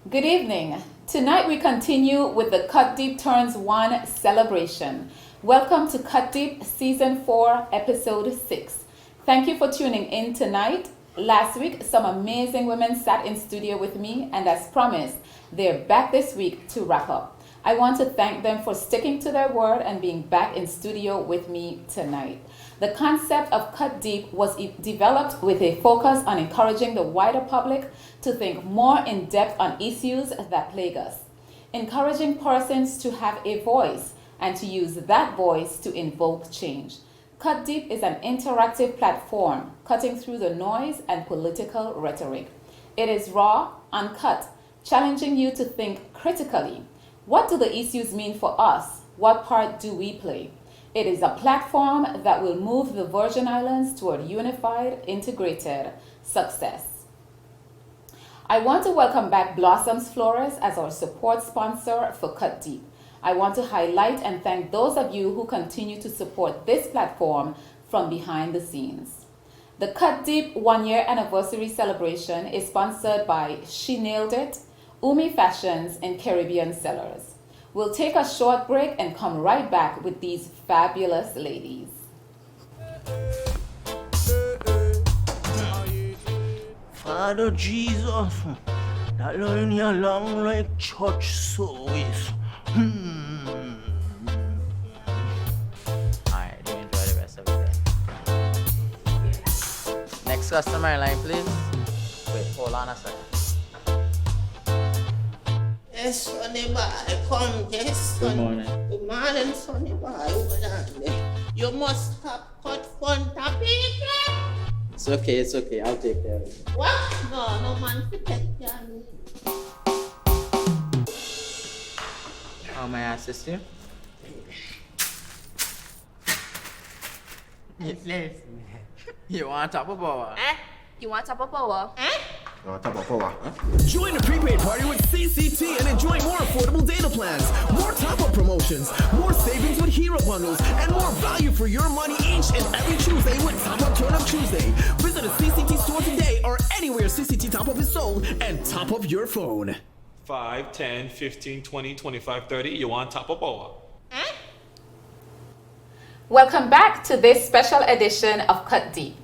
Good evening. Tonight we continue with the Cut Deep Turns 1 celebration. Welcome to Cut Deep Season 4, Episode 6. Thank you for tuning in tonight. Last week, some amazing women sat in studio with me, and as promised, they're back this week to wrap up. I want to thank them for sticking to their word and being back in studio with me tonight. The concept of Cut Deep was developed with a focus on encouraging the wider public to think more in depth on issues that plague us, encouraging persons to have a voice and to use that voice to invoke change. Cut Deep is an interactive platform cutting through the noise and political rhetoric. It is raw, uncut, challenging you to think critically. What do the issues mean for us? What part do we play? It is a platform that will move the Virgin Islands toward unified, integrated success. I want to welcome back Blossoms Flores as our support sponsor for Cut Deep. I want to highlight and thank those of you who continue to support this platform from behind the scenes. The Cut Deep 1-year anniversary celebration is sponsored by She Nailed It, Umi Fashions, and Caribbean Sellers. We'll take a short break and come right back with these fabulous ladies. Father Jesus, that line here long like church service. Alright, do enjoy the rest of it then. Next customer line, please. Wait, hold on a second. Yes, Sonny boy, come, yes, Good son. morning. Good morning, Sonny boy. Hold on there. You must have cut front of people. It's okay, I'll take care of it. What? No man to take care of me. How may I assist you? You want top of power? You want top of power? Join the prepaid party with CCT and enjoy more affordable data plans, more top-up promotions, more savings with hero bundles, and more value for your money each and every Tuesday with Top Up Turn Up Tuesday. Visit a CCT store today or anywhere CCT Top Up is sold and top up your phone. 5, 10, 15, 20, 25, 30. You want top of power? Welcome back to this special edition of Cut Deep.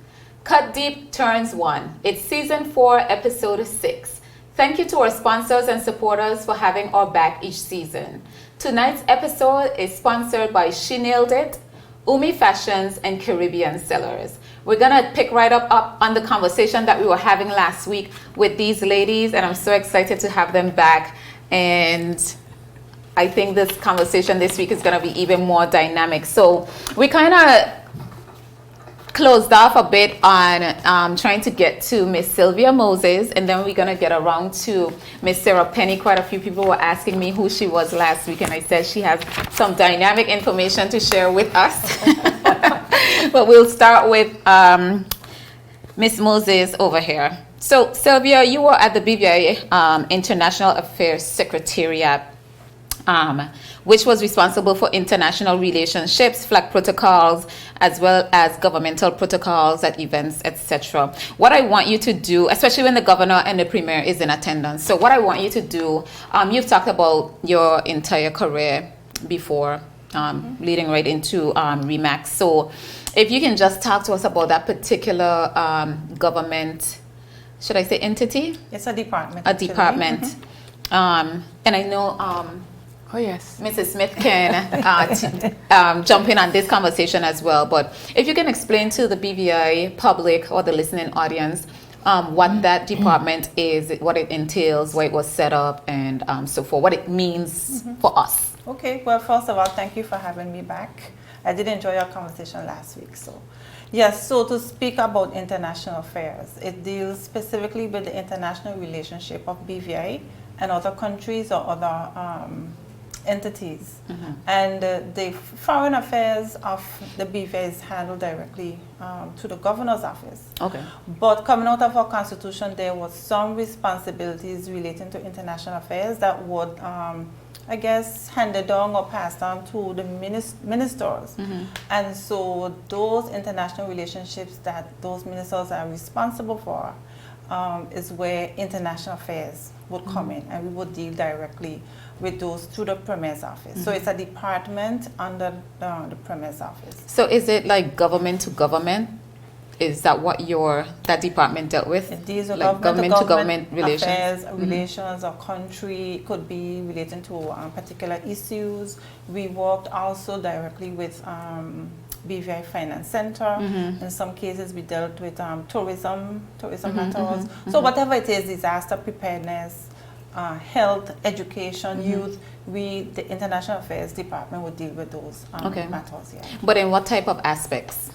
Cut Deep Turns 1. It's Season 4, Episode 6. Thank you to our sponsors and supporters for having our back each season. Tonight's episode is sponsored by She Nailed It, Umi Fashions, and Caribbean Sellers. We're gonna pick right up on the conversation that we were having last week with these ladies, and I'm so excited to have them back. And I think this conversation this week is gonna be even more dynamic. So we kind of closed off a bit on trying to get to Miss Sylvia Moses, and then we're gonna get around to Miss Sarah Penny. Quite a few people were asking me who she was last week, and I said she has some dynamic information to share with us. But we'll start with Miss Moses over here. So Sylvia, you were at the BVI International Affairs Secretariat, which was responsible for international relationships, flag protocols, as well as governmental protocols at events, etc. What I want you to do, especially when the governor and the premier is in attendance, so what I want you to do, you've talked about your entire career before, leading right into REMAX. So if you can just talk to us about that particular government, should I say entity? It's a department. A actually. department. And I know Oh, yes. Mrs. Smith can jump in on this conversation as well. But if you can explain to the BVI public or the listening audience what that department is, what it entails, why it was set up, and so forth, what it means for us. Okay, well, first of all, thank you for having me back. I did enjoy our conversation last week. So, yes, so to speak about international affairs, it deals specifically with the international relationship of BVI and other countries or other entities. And the foreign affairs of the BVI is handled directly to the governor's office. Okay. But coming out of our constitution, there was some responsibilities relating to international affairs that would, I guess, handed down or passed on to the ministers. And so those international relationships that those ministers are responsible for is where international affairs would come in, and we would deal directly with those through the Premier's office. So it's a department under the Premier's office. So is it like government to government? Is that what that department dealt with? It deals with like government to government relations? affairs, relations, or country. It could be relating to particular issues. We worked also directly with BVI Finance Center. In some cases, we dealt with tourism matters. So whatever it is, disaster preparedness, health, education, youth, the International Affairs Department would deal with those matters. Yeah. But in what type of aspects?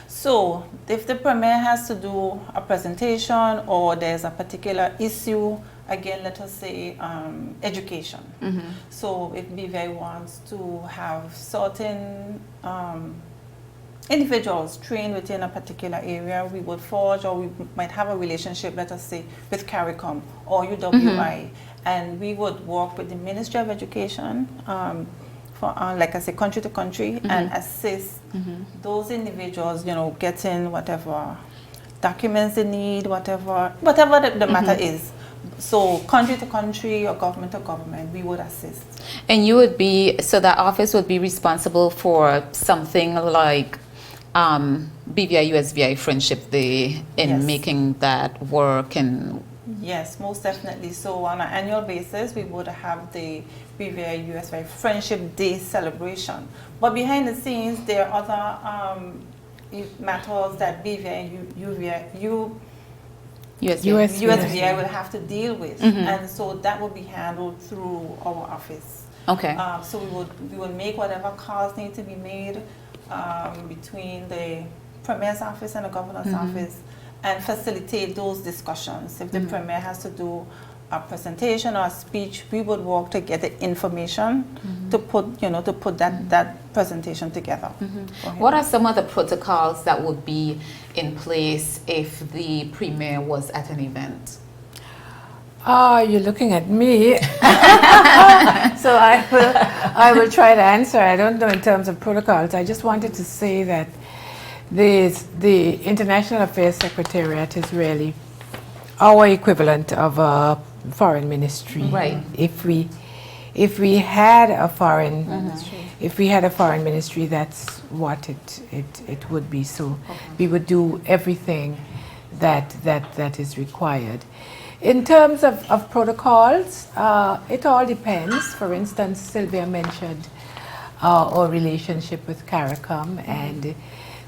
So if the Premier has to do a presentation or there's a particular issue, again, let us say education. So if BVI wants to have certain individuals trained within a particular area, we would forge, or we might have a relationship, let us say, with CARICOM or UWI, and we would work with the Ministry of Education, like I say, country to country, and assist those individuals, getting whatever documents they need, whatever the matter is. So country to country or government to government, we would assist. And so that office would be responsible for something like BVI USVI Friendship Day in making that work and... Yes, most definitely. So on an annual basis, we would have the BVI USVI Friendship Day celebration. But behind the scenes, there are other matters that BVI USVI will have to deal with. And so that will be handled through our office. Okay. So we would make whatever calls need to be made between the Premier's office and the Governor's office, and facilitate those discussions. If the Premier has to do a presentation or a speech, we would work to get the information to put that presentation together. What are some of the protocols that would be in place if the Premier was at an event? You're looking at me. So I will try to answer. I don't know in terms of protocols. I just wanted to say that the International Affairs Secretariat is really our equivalent of a foreign ministry. Right. If we had a foreign ministry, that's what it would be. So we would do everything that is required. In terms of protocols, it all depends. For instance, Sylvia mentioned our relationship with CARICOM and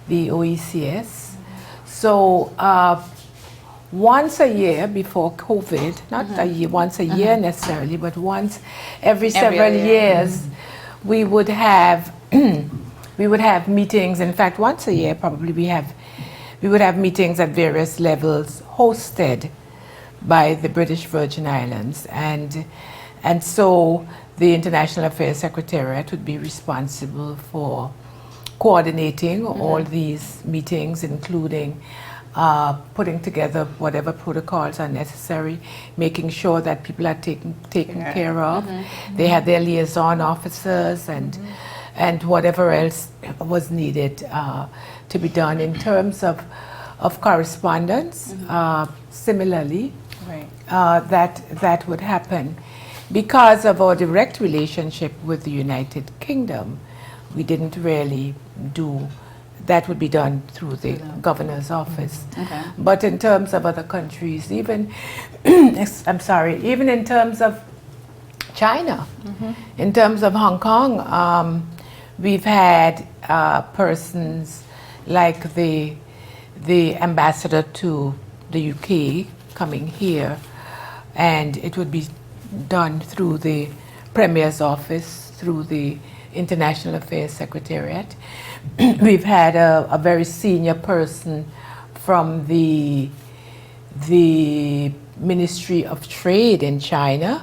the OECS. So once a year before COVID, not once a year necessarily, but once every several years, we would have meetings. In fact, once a year probably we would have meetings at various levels hosted by the British Virgin Islands, and so the International Affairs Secretariat would be responsible for coordinating all these meetings, including putting together whatever protocols are necessary, making sure that people are taken care of. They had their liaison officers and whatever else was needed to be done. In terms of correspondence, similarly, that would happen. Because of our direct relationship with the United Kingdom, we didn't really do, that would be done through the governor's office. But in terms of other countries, even, even in terms of China, in terms of Hong Kong, we've had persons like the ambassador to the UK coming here, and it would be done through the Premier's office, through the International Affairs Secretariat. We've had a very senior person from the Ministry of Trade in China,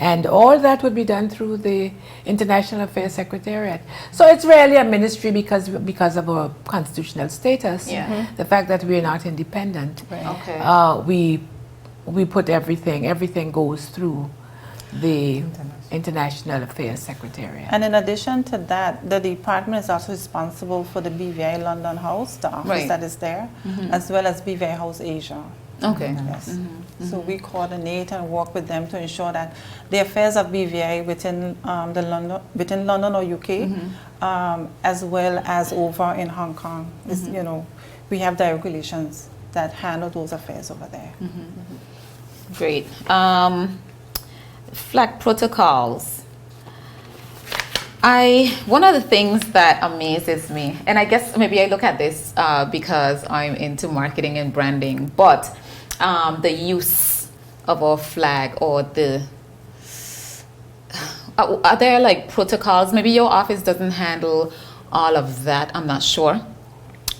and all that would be done through the International Affairs Secretariat. So it's really a ministry because of our constitutional status, the fact that we're not independent. We put everything goes through the International Affairs Secretariat. And in addition to that, the department is also responsible for the BVI London House, the office that is there, as well as BVI House Asia. Okay. Yes. So we coordinate and work with them to ensure that the affairs of BVI within within London or UK, as well as over in Hong Kong, is, you know, we have direct relations that handle those affairs over there. Great. Flag protocols. One of the things that amazes me, and I guess maybe I look at this because I'm into marketing and branding, but the use of our flag, or are there like protocols? Maybe your office doesn't handle all of that, I'm not sure.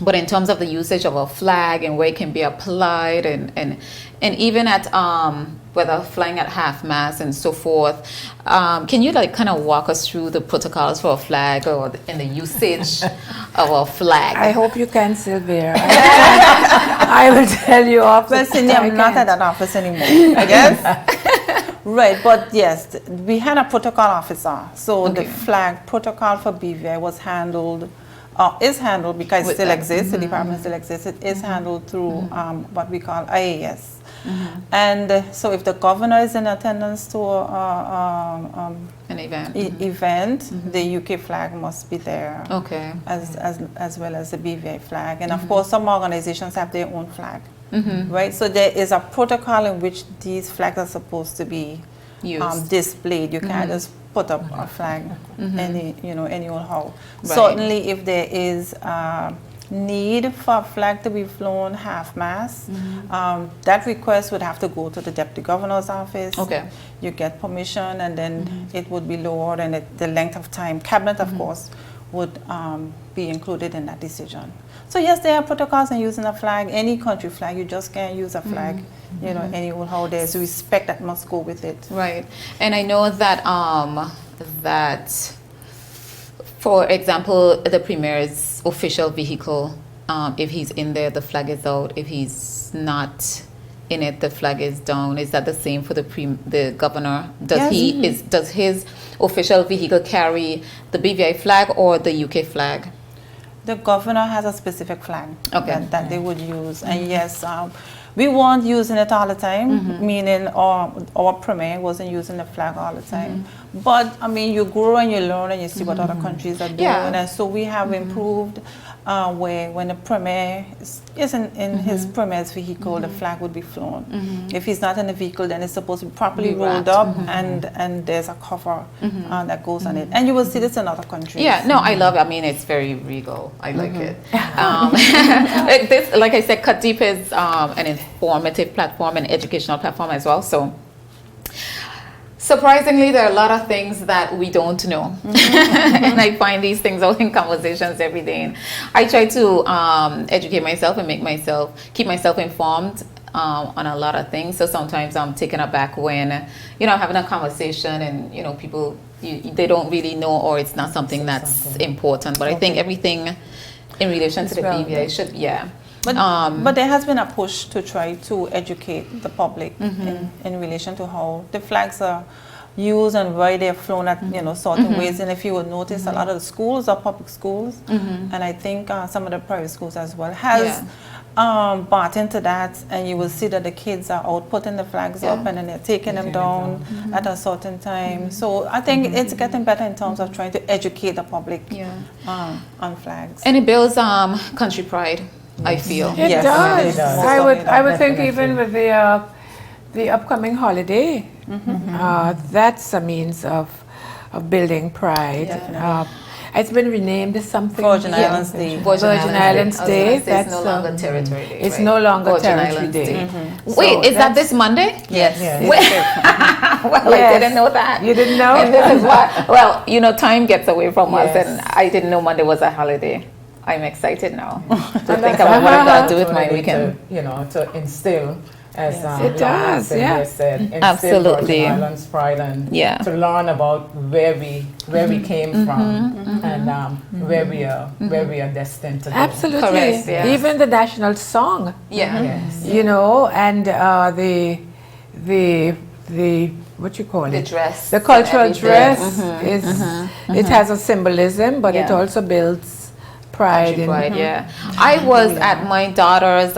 But in terms of the usage of a flag and where it can be applied, and even at whether flying at half-mast and so forth, can you like kind of walk us through the protocols for a flag and the usage of a flag? I hope you can, Sylvia. I will tell you off. Well, Cindy, I'm not at that office anymore. Yes. Right, but yes, we had a protocol officer. So the flag protocol for BVI was handled, is handled, because it still exists, the department still exists, it is handled through what we call IAS. And so if the governor is in attendance to An event. event, the UK flag must be there. Okay. As well as the BVI flag. And of course, some organizations have their own flag. Right? So there is a protocol in which these flags are supposed to be Used. displayed. You can't just put up a flag any old how. Right. Certainly, if there is need for a flag to be flown half-mast, that request would have to go to the deputy governor's office. Okay. You get permission, and then it would be lowered, and the length of time, cabinet of course, would be included in that decision. So yes, there are protocols in using a flag, any country flag. You just can't use a flag, you know, any old how. There's respect that must go with it. Right. And I know that that, for example, the premier's official vehicle, if he's in there, the flag is out. If he's not in it, the flag is down. Is that the same for the governor? Does Yes. does his official vehicle carry the BVI flag or the UK flag? The governor has a specific flag Okay. that they would use. And yes, we weren't using it all the time, meaning our premier wasn't using the flag all the time. But I mean, you grow and you learn and you see what other countries are doing. Yeah. And so we have improved where when the premier is in his premier's vehicle, the flag would be flown. If he's not in the vehicle, then it's supposed to be properly Be rolled wrapped. up, and there's a cover that goes on it. And you will see this in other countries. Yeah, no, I love it. I mean, it's very regal. I like it. This, like I said, Cut Deep is an informative platform, an educational platform as well. So, surprisingly, there are a lot of things that we don't know. And I find these things out in conversations every day. And I try to educate myself and keep myself informed on a lot of things. So sometimes I'm taken aback when, I'm having a conversation and, people, they don't really know, or it's not something that's important. But I think everything in relation to the BVI should, But there has been a push to try to educate the public in relation to how the flags are used and why they're flown at certain ways. And if you would notice, a lot of the schools are public schools, and I think some of the private schools as well has bought into that, and you will see that the kids are out putting the flags up and then they're taking them down at a certain time. So I think it's getting better in terms of trying to educate the public on flags. And it builds country pride, I feel. It Yes, does. it does. I would think even with the upcoming holiday, that's a means of building pride. It's been renamed as something. Virgin Islands Day. Virgin Islands Day. It's no longer Territory Day. It's right? no longer Virgin Territory Islands Day. Wait, is that this Monday? Yes. Well, Yes. I didn't know that. You didn't know? And this is why, well, time gets away from us, and I didn't know Monday was a holiday. I'm excited now to think about what I'm going to do with my weekend. To instill, as it does, Sylvia said, instill Absolutely. Virgin Islands pride, and Yeah. to learn about where we came from, and where we are destined to go. Absolutely. Correct, yes. Even the national song, Yeah. Yes. and the what you call The it? dress. The cultural and everything. dress is it has a symbolism, but it Yeah. also builds pride. Right, yeah. I was at my daughter's,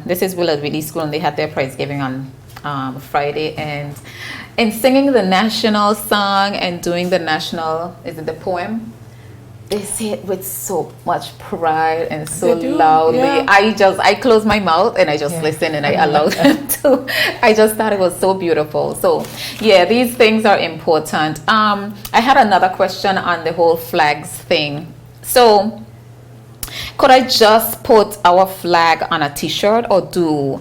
this is Willard Whitney School, and they had their prize giving on Friday, and in singing the national song and doing the national, is it the poem? They say it with so much pride and so They do, loudly. yeah. I close my mouth and I just listen and I allow them to. I just thought it was so beautiful. So yeah, these things are important. I had another question on the whole flags thing. So could I just put our flag on a t-shirt, or does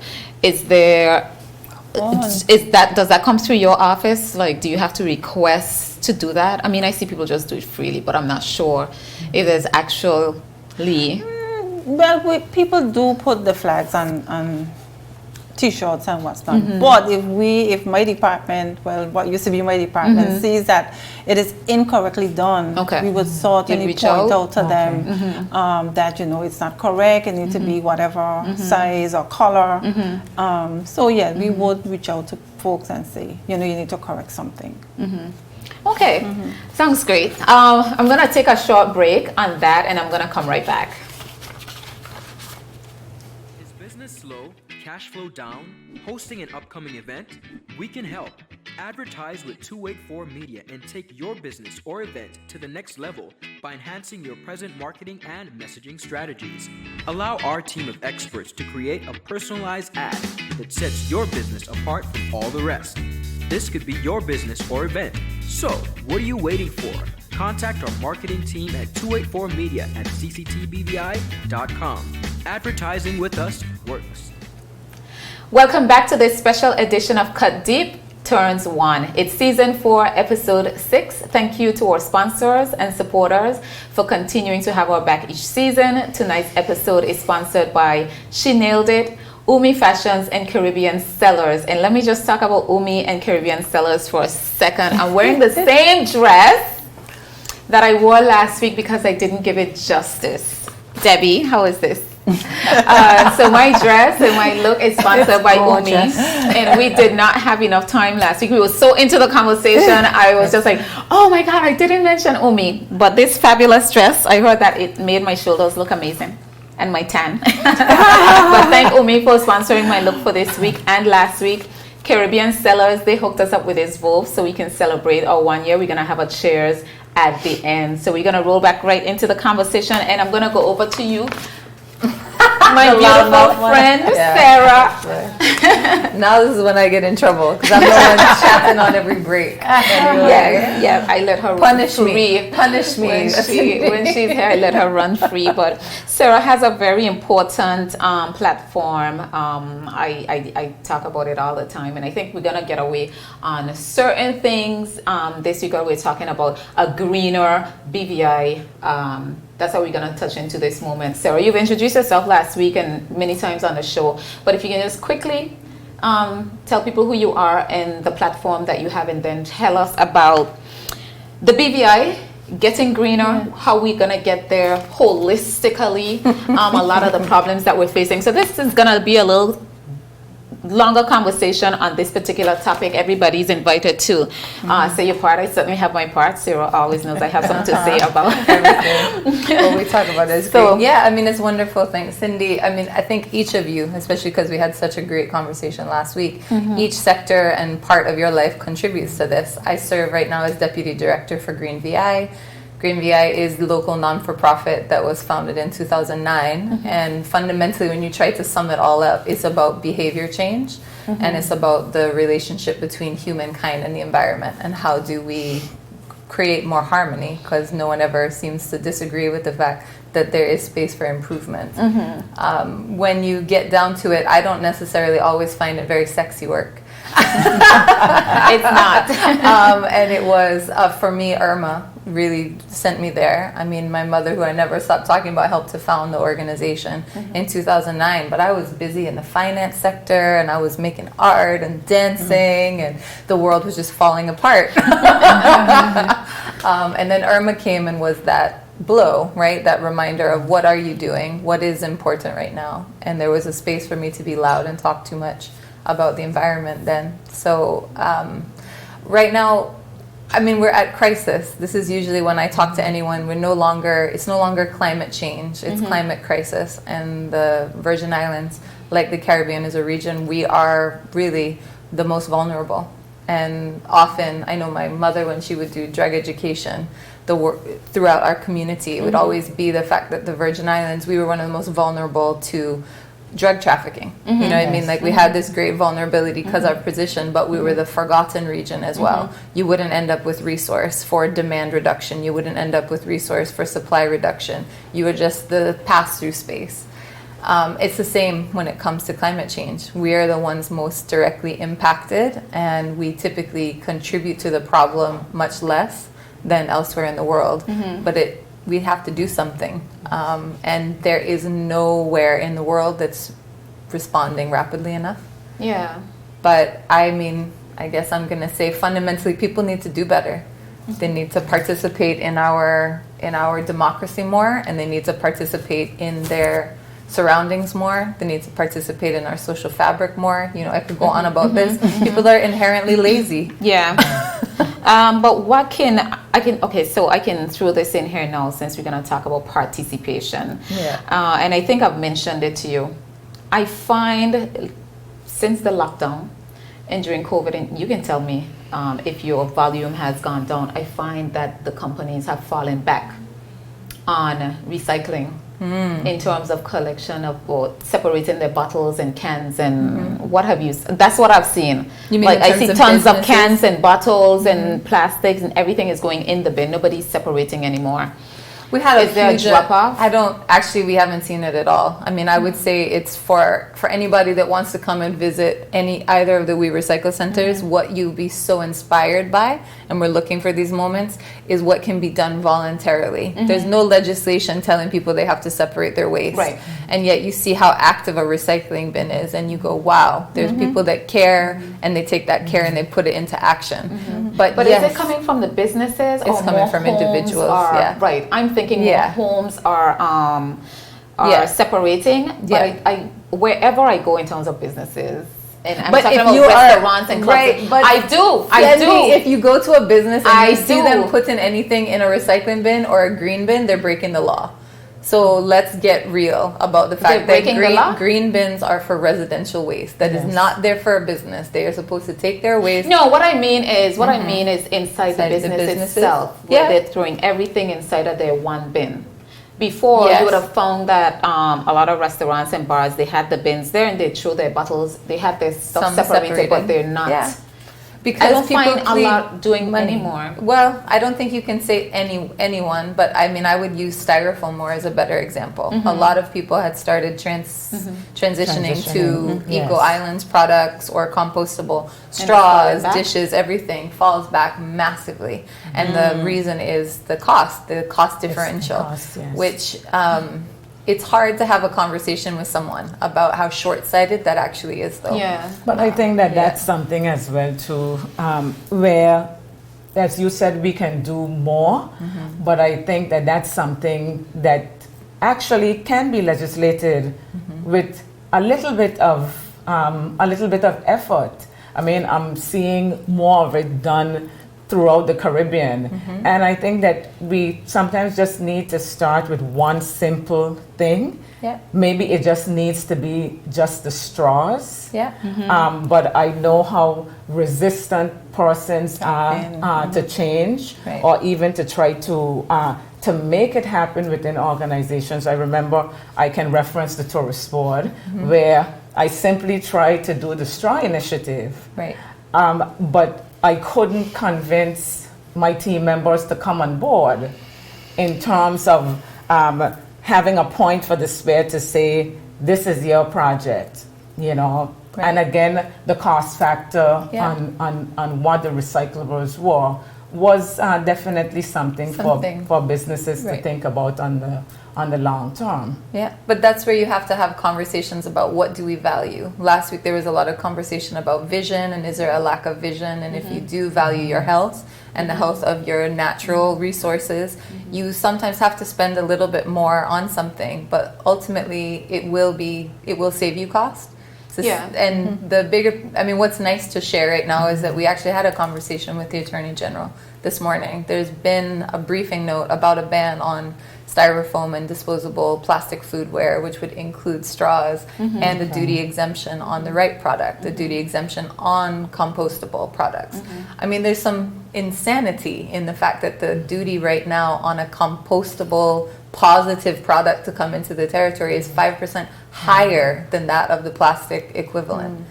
that come through your office? Like, do you have to request to do that? I mean, I see people just do it freely, but I'm not sure if there's actually. Well, people do put the flags on T-shirts and what's not. But if my department, well, what used to be my department, sees that it is incorrectly done, we would certainly reach point out? out to them that, it's not correct. It needs to be whatever size or color. So yeah, we would reach out to folks and say, you need to correct something. Okay, sounds great. I'm going to take a short break on that, and I'm going to come right back. Is business slow, cash flow down, hosting an upcoming event? We can help. Advertise with 284 Media and take your business or event to the next level by enhancing your present marketing and messaging strategies. Allow our team of experts to create a personalized ad that sets your business apart from all the rest. This could be your business or event. So, what are you waiting for? Contact our marketing team at 284media@cctbvi.com. Advertising with us works. Welcome back to this special edition of Cut Deep Turns 1. It's season 4, episode 6. Thank you to our sponsors and supporters for continuing to have our back each season. Tonight's episode is sponsored by She Nailed It, Umi Fashions, and Caribbean Sellers. And let me just talk about Umi and Caribbean Sellers for a second. I'm wearing the same dress that I wore last week because I didn't give it justice. Debbie, how is this? So my dress and my look is sponsored by Umi, and we did not have enough time last week. We were so into the conversation, I was just like, oh my god, I didn't mention Umi. But this fabulous dress, I heard that it made my shoulders look amazing and my tan. But thank Umi for sponsoring my look for this week and last week. Caribbean Sellers, they hooked us up with this Wolf so we can celebrate our 1 year. We're gonna have a cheers at the end, so we're gonna roll back right into the conversation, and I'm gonna go over to you, my beautiful friend Sarah. Now this is when I get in trouble because I'm the one chatting on every break. Yeah, I let her Punish run me. free. Punish me. When she's here, I let her run free. But Sarah has a very important platform. I talk about it all the time, and I think we're gonna get away on certain things. This week we're talking about a greener BVI. That's how we're going to touch into this moment. Sarah, you've introduced yourself last week and many times on the show, but if you can just quickly tell people who you are and the platform that you have, and then tell us about the BVI, getting greener, how we're going to get there holistically, a lot of the problems that we're facing. So this is going to be a little longer conversation on this particular topic. Everybody's invited to say your part. I certainly have my part. Sarah always knows I have something to say about everything. What we talk about is great. Yeah, I mean, it's wonderful. Thanks, Cindy. I mean, I think each of you, especially because we had such a great conversation last week, each sector and part of your life contributes to this. I serve right now as Deputy Director for Green VI. Green VI is the local non-for-profit that was founded in 2009, and fundamentally when you try to sum it all up, it's about behavior change, and it's about the relationship between humankind and the environment, and how do we create more harmony, because no one ever seems to disagree with the fact that there is space for improvement. When you get down to it, I don't necessarily always find it very sexy work. It's not. And it was, for me, Irma really sent me there. I mean, my mother, who I never stopped talking about, helped to found the organization in 2009, but I was busy in the finance sector, and I was making art and dancing, and the world was just falling apart. And then Irma came and was that blow, right? That reminder of what are you doing? What is important right now? And there was a space for me to be loud and talk too much about the environment then. So right now, I mean, we're at crisis. This is usually when I talk to anyone, it's no longer climate change, it's climate crisis. And the Virgin Islands, like the Caribbean as a region, we are really the most vulnerable. And often, I know my mother, when she would do drug education, throughout our community, it would always be the fact that the Virgin Islands, we were one of the most vulnerable to drug trafficking. You know what I mean? Like we had this great vulnerability because of our position, but we were the forgotten region as well. You wouldn't end up with resource for demand reduction. You wouldn't end up with resource for supply reduction. You were just the pass-through space. It's the same when it comes to climate change. We are the ones most directly impacted, and we typically contribute to the problem much less than elsewhere in the world. But we have to do something. And there is nowhere in the world that's responding rapidly enough. Yeah. But I mean, I guess I'm going to say fundamentally people need to do better. They need to participate in our democracy more, and they need to participate in their surroundings more. They need to participate in our social fabric more. You know, I could go on about this. People are inherently lazy. Yeah. But I can throw this in here now since we're going to talk about participation. Yeah. And I think I've mentioned it to you. I find since the lockdown and during COVID, and you can tell me if your volume has gone down, I find that the companies have fallen back on recycling. In terms of collection of both separating their bottles and cans and what have you. That's what I've seen. You mean like I see tons of businesses? cans and bottles and plastics and everything is going in the bin. Nobody's separating anymore. We had Is there a drop-off? We haven't seen it at all. I mean, I would say it's for anybody that wants to come and visit either of the We Recycle centers, what you'll be so inspired by, and we're looking for these moments, is what can be done voluntarily. There's no legislation telling people they have to separate their waste. Right. And yet you see how active a recycling bin is, and you go, wow, there's people that care, and they take that care and they put it into action. But yes, is it coming from the businesses? It's coming from individuals, yeah. Right. I'm thinking more homes are separating. But I wherever I go in terms of businesses, and I'm talking about restaurants and clubs. Right, but I do. If you go to a business and you see do. them putting anything in a recycling bin or a green bin, they're breaking the law. So let's get real about the fact that green bins are for residential waste. That is not there for a business. They are supposed to take their waste. No, what I mean is inside the business itself, where they're throwing everything inside of their one bin. Before, you would have found that a lot of restaurants and bars, they had the bins there and they throw their bottles, they had their stuff separated, but they're not. Yeah. Because I don't find a lot doing anymore. Well, I don't think you can say anyone, but I mean, I would use styrofoam more as a better example. A lot of people had started transitioning to Eco Islands products or compostable straws, dishes, everything falls back massively. And the reason is the cost differential, which it's hard to have a conversation with someone about how short-sighted that actually is, though. Yeah. But I think that that's something as well, too, where, as you said, we can do more. But I think that that's something that actually can be legislated with a little bit of effort. I mean, I'm seeing more of it done throughout the Caribbean. And I think that we sometimes just need to start with one simple thing. Yeah. Maybe it just needs to be just the straws. Yeah. But I know how resistant persons are to change, or even to try to make it happen within organizations. I remember I can reference the Tourist Board, where I simply tried to do the straw initiative. Right. But I couldn't convince my team members to come on board in terms of having a point for the SPARE to say, this is your project, you know. Right. And again, the cost factor on what the recyclables were was definitely something. For businesses to think about on the long term. Yeah, but that's where you have to have conversations about what do we value. Last week there was a lot of conversation about vision, and is there a lack of vision, and if you do value your health and the health of your natural resources, you sometimes have to spend a little bit more on something, but ultimately it will save you cost. And the bigger, I mean, what's nice to share right now is that we actually had a conversation with the Attorney General this morning. There's been a briefing note about a ban on styrofoam and disposable plastic foodware, which would include straws, and a duty exemption on the right product, a duty exemption on compostable products. I mean, there's some insanity in the fact that the duty right now on a compostable positive product to come into the territory is 5% higher than that of the plastic equivalent.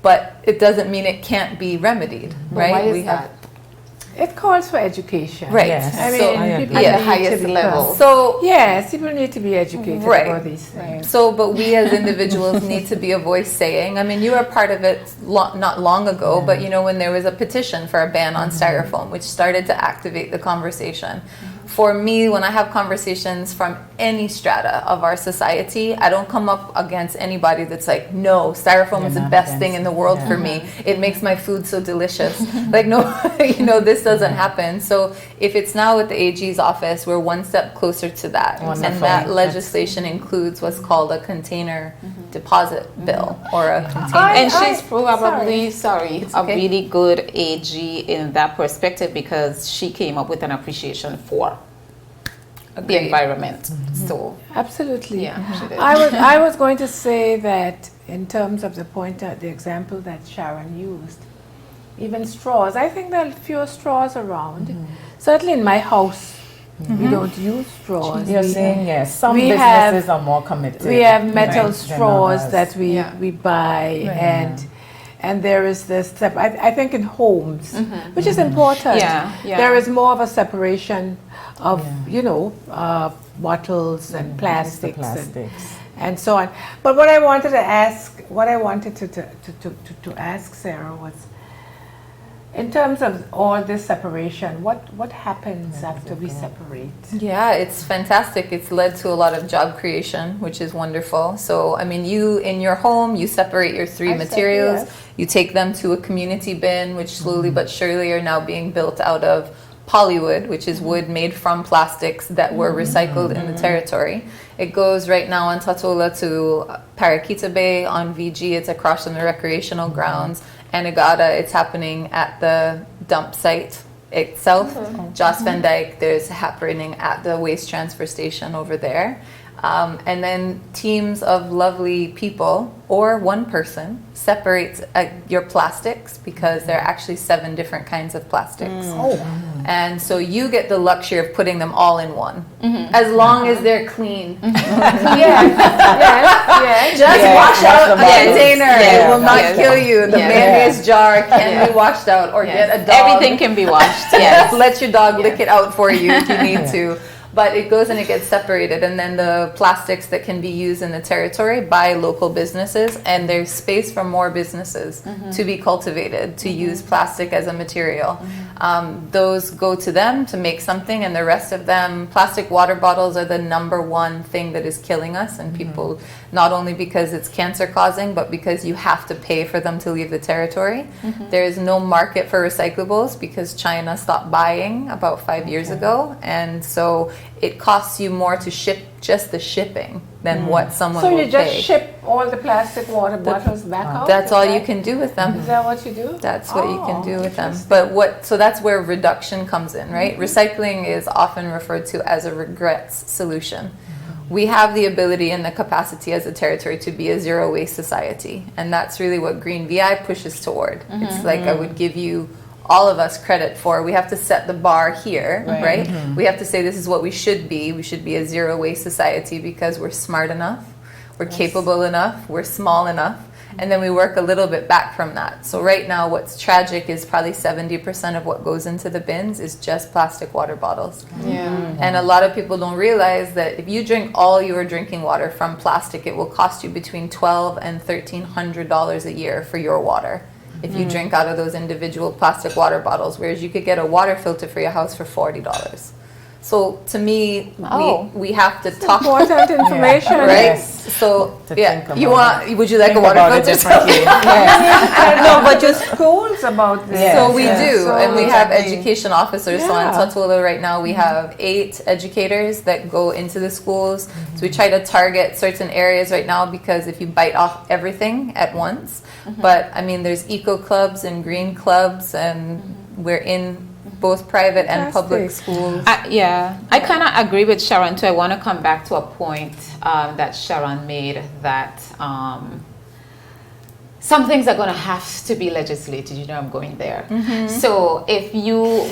But it doesn't mean it can't be remedied, right? Why is that? It calls for education. Right. Yes. I So, mean, people at the need highest to be level. So yes, people need to be educated Right. about these things. So, but we as individuals need to be a voice saying, I mean, you were part of it not long ago, but you know, when there was a petition for a ban on styrofoam, which started to activate the conversation. For me, when I have conversations from any strata of our society, I don't come up against anybody that's like, no, styrofoam is the best thing in the world for me. It makes my food so delicious. Like, no, you know, this doesn't happen. So if it's now with the AG's office, we're one step closer to that. Wonderful. And that legislation includes what's called a container deposit bill or a container. And she's probably, a okay. really good AG in that perspective because she came up with an appreciation for the environment. So Absolutely. yeah, she did. I was going to say that in terms of the example that Sharon used, even straws. I think there are fewer straws around. Certainly in my house, we don't use straws. You're saying yes. Some we businesses have- are more committed. We have metal than straws others. that we buy, and there is this step. I think in homes, which is important. Yeah, yeah. There is more of a separation of bottles and plastics, and so on. But what I wanted to ask, to ask Sarah was, in terms of all this separation, what happens after we separate? Yeah, it's fantastic. It's led to a lot of job creation, which is wonderful. So, I mean, you in your home, you separate your three materials, you take them to a community bin, which slowly but surely are now being built out of polywood, which is wood made from plastics that were recycled in the territory. It goes right now on Tatola to Paraquita Bay on VG. It's across from the recreational grounds. Anegada, it's happening at the dump site itself. Joss Van Dyke, there's happening at the waste transfer station over there. And then teams of lovely people or one person separates your plastics because there are actually 7 different kinds of plastics. And so you get the luxury of putting them all in one, as long as they're clean. Just wash out the container. It will not kill you. The mayonnaise jar can be washed out, or get a dog. Everything can be washed. Yes. Let your dog lick it out for you if you need to. But it goes and it gets separated, and then the plastics that can be used in the territory by local businesses, and there's space for more businesses to be cultivated, to use plastic as a material. Those go to them to make something, and the rest of them, plastic water bottles are the #1 thing that is killing us, and people, not only because it's cancer causing, but because you have to pay for them to leave the territory. There is no market for recyclables because China stopped buying about 5 years ago, and so it costs you more to ship just the shipping than what someone So will you just pay. ship all the plastic water bottles back out? That's Is all that- you can do with them. Is that what you do? That's what you can do with them. But so that's where reduction comes in, right? Recycling is often referred to as a regrets solution. We have the ability and the capacity as a territory to be a zero waste society. And that's really what Green VI pushes toward. It's like I would give you all of us credit for. We have to set the bar here, right? We have to say this is what we should be. We should be a zero waste society because we're smart enough, we're capable enough, we're small enough, and then we work a little bit back from that. So right now what's tragic is probably 70% of what goes into the bins is just plastic water bottles. And a lot of people don't realize that if you drink all your drinking water from plastic, it will cost you between $1,200 and $1,300 a year for your water if you drink out of those individual plastic water bottles, whereas you could get a water filter for your house for $40. So to me, Oh. we have to talk. Important information. Right? Yes. So To yeah, think you about want? Would you like a Think water about it filter? differently. Yes. No, but just Schools about this. Yes. So we Yeah. do, So and we have exactly. education officers. So in Yeah. Tatula right now, we have 8 educators that go into the schools. So we try to target certain areas right now because if you bite off everything at once, but I mean, there's eco clubs and green clubs, and we're in both private and public Fantastic. schools. I kind of agree with Sharon too. I want to come back to a point that Sharon made that some things are going to have to be legislated. You know, I'm going there. So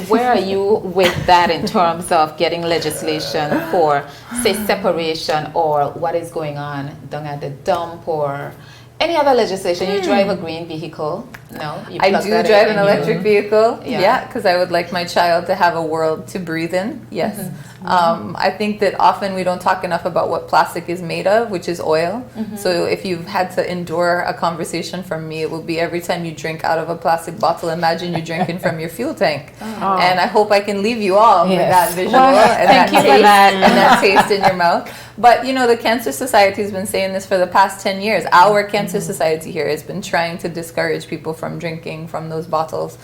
where are you with that in terms of getting legislation for, say, separation or what is going on down at the dump or any other legislation? You drive a green vehicle? No? You I plug do that in drive an and you- electric vehicle. Yeah. Yeah, because I would like my child to have a world to breathe in. Yes. I think that often we don't talk enough about what plastic is made of, which is oil. So if you've had to endure a conversation from me, it will be every time you drink out of a plastic bottle, imagine you're drinking from your fuel tank. And I hope I can leave you all with that visual and thank that you for taste that. and that taste in your mouth. But you know, the Cancer Society has been saying this for the past 10 years. Our Cancer Society here has been trying to discourage people from drinking from those bottles.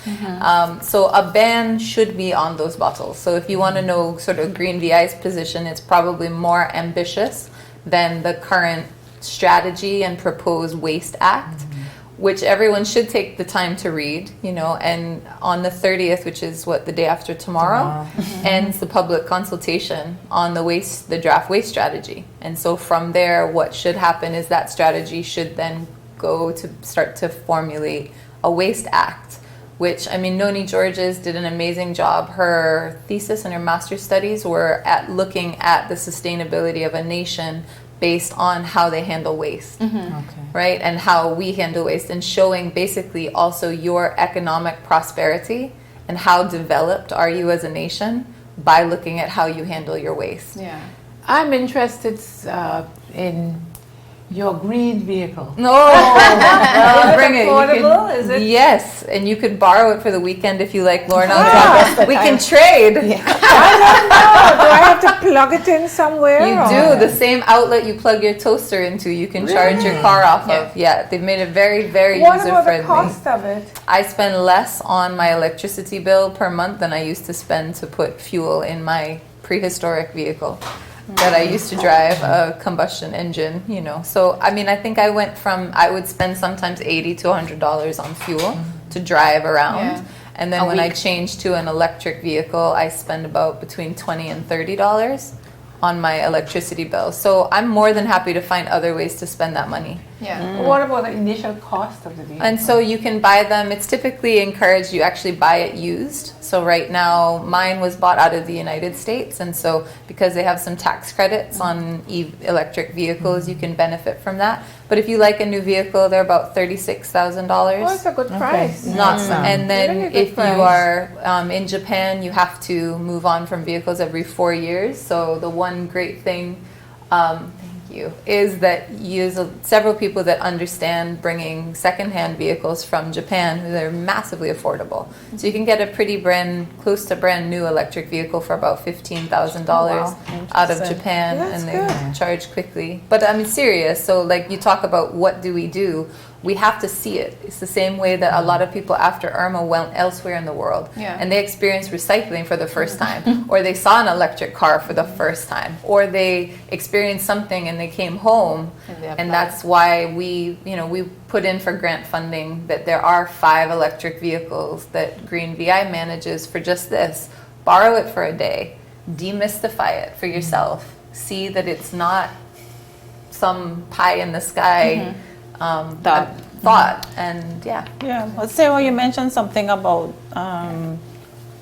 So a ban should be on those bottles. So if you want to know sort of Green VI's position, it's probably more ambitious than the current strategy and proposed Waste Act, which everyone should take the time to read, you know, and on the 30th, which is what, the day after tomorrow, ends the public consultation on the draft waste strategy. And so from there, what should happen is that strategy should then go to start to formulate a Waste Act, which, I mean, Noni Georges did an amazing job. Her thesis and her master's studies were at looking at the sustainability of a nation based on how they handle waste, right? And how we handle waste, and showing basically also your economic prosperity and how developed are you as a nation by looking at how you handle your waste. Yeah. I'm interested in your green vehicle. No, well, Is it bring it. You affordable? can- Is it- Yes, and you could borrow it for the weekend if you like, Lorna. We can trade. Do I have to plug it in somewhere? You or- do. The same outlet you plug your toaster into, you can charge your car off of. Yeah, they've made it very, very What user about the friendly. cost of it? I spend less on my electricity bill per month than I used to spend to put fuel in my prehistoric vehicle that I used to drive, a combustion engine, you know. So, I mean, I think I went from, I would spend sometimes $80 to $100 on fuel to drive around. Yeah. And then A when I week. changed to an electric vehicle, I spend about between $20 and $30 on my electricity bill. So I'm more than happy to find other ways to spend that money. Yeah. What about the initial cost of the vehicle? And so you can buy them. It's typically encouraged you actually buy it used. So right now, mine was bought out of the United States. And so because they have some tax credits on electric vehicles, you can benefit from that. But if you like a new vehicle, they're about $36,000. Oh, it's a good price. Not and then Really good if you price. are in Japan, you have to move on from vehicles every 4 years. So the one great thing, thank you, is that several people that understand bringing secondhand vehicles from Japan, who are massively affordable. So you can get a pretty close to brand new electric vehicle for about $15,000 out of Japan, That's and they charge quickly. But I mean, serious. So like you talk about what do we do? We have to see it. It's the same way that a lot of people after Irma went elsewhere in the world, Yeah. and they experienced recycling for the first time, or they saw an electric car for the first time, or they experienced something and they came home, And they and applied. that's why we put in for grant funding that there are 5 electric vehicles that Green VI manages for just this. Borrow it for a day, demystify it for yourself, see that it's not some pie in the sky thought, and yeah. Yeah, but Sarah, you mentioned something about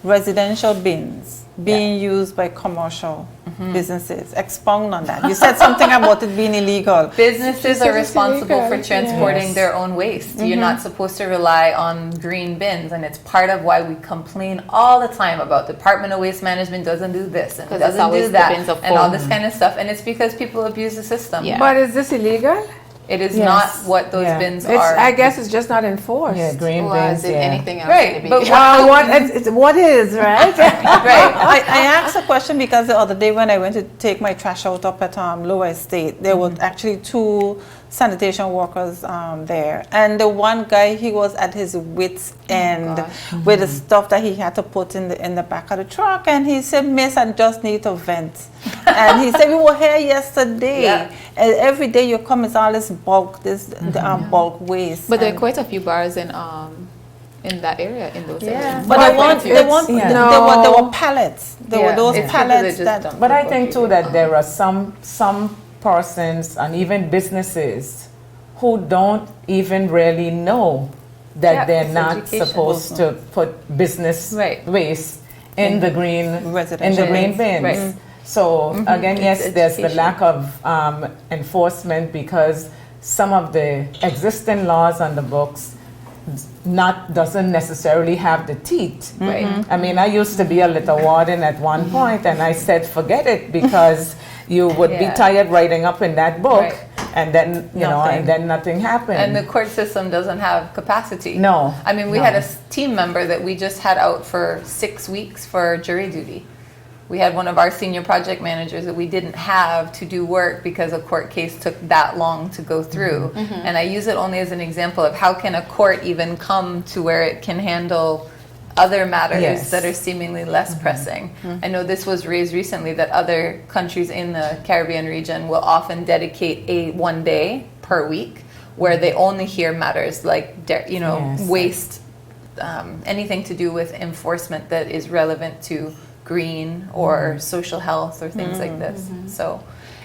residential bins being used by commercial businesses. Expound on that. You said something about it being illegal. Businesses are responsible illegal, for transporting yes. their own waste. You're not supposed to rely on green bins, and it's part of why we complain all the time about Department of Waste Management doesn't do this and 'Cause it's doesn't always do the that bins of and all foam. this kind of stuff, and it's because people abuse the system. Yeah. But is this illegal? It is Yes. not what those Yeah. bins It's, are. I guess it's just not enforced. Yeah, green Or bins. is it Yeah. anything else? Right, in the but beginning? Well, what is, right? Right. I asked a question because the other day when I went to take my trash out up at Lower Estate, there were actually 2 sanitation workers there. And the one guy, he was at his wit's end with the stuff that he had to put in the back of the truck. And he said, "Miss, I just need to vent." And he said, "We were here yesterday. Yeah. And every day you come, it's all this bulk, bulk waste." But there are And- quite a few bars in that area, in those areas. But they want, No. there were pallets. There were those It's people that pallets just that. dump But I the think bucket. too that there are some persons and even businesses who don't even really know that Yeah, they're it's not education. supposed to put business Right. waste in the green Residential green bins. Right. So again, It's yes, there's the education. lack of enforcement because some of the existing laws on the books doesn't necessarily have the teeth. Right. I mean, I used to be a little warden at one point, and I said, forget it, because you would be Yeah. tired writing up in that book, Right. and then Nothing. and then nothing happened. And the court system doesn't have capacity. No, I mean, we no. had a team member that we just had out for 6 weeks for jury duty. We had one of our senior project managers that we didn't have to do work because a court case took that long to go through. And I use it only as an example of how can a court even come to where it can handle other matters Yes. that are seemingly less pressing. I know this was raised recently that other countries in the Caribbean region will often dedicate one day per week where they only hear matters like Yes. waste, anything to do with enforcement that is relevant to green or social health or things like this. So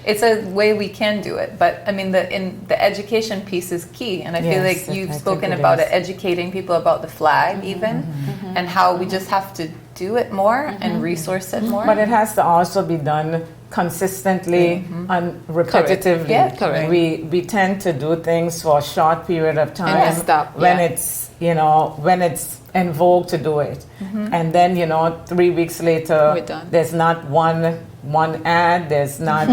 it's a way we can do it, but I mean the education piece is key, and I feel Yes, like you've I spoken think it about is. it, educating people about the flag even, and how we just have to do it more and resource it more. But it has to also be done consistently and repetitively. Yeah, correct. We tend to do things for a short period of time then stop, when yeah. it's when it's in vogue to do it, and then 3 weeks later We're done. there's not one ad, there's not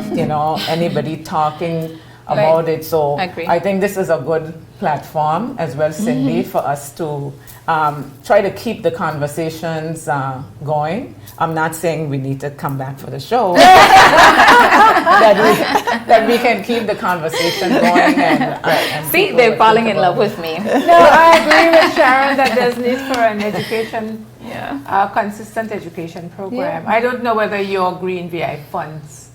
anybody talking about it. So Agree. I think this is a good platform as well, Cindy, for us to try to keep the conversations going. I'm not saying we need to come back for the show, that we can keep the conversation going. And See, people they're would falling think in love about with me. No, I agree with Sharon that there's need for an education, a consistent education program. I don't know whether your Green VI funds